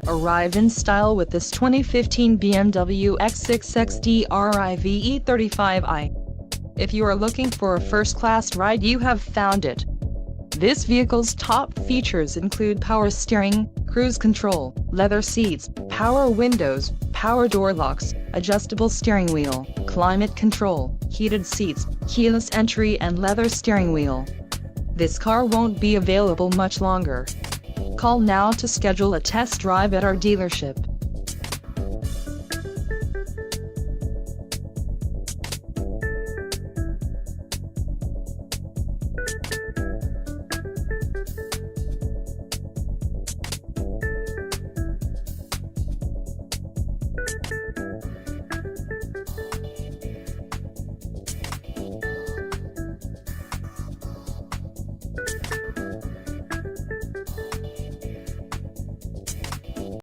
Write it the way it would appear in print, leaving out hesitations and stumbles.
Arrive in style with this 2015 BMW X6 XDRIVE35I. If you are looking for a first-class ride, you have found it. This vehicle's top features include power steering, cruise control, leather seats, power windows, power door locks, adjustable steering wheel, climate control, heated seats, keyless entry and leather steering wheel. This car won't be available much longer. Call now to schedule a test drive at our dealership.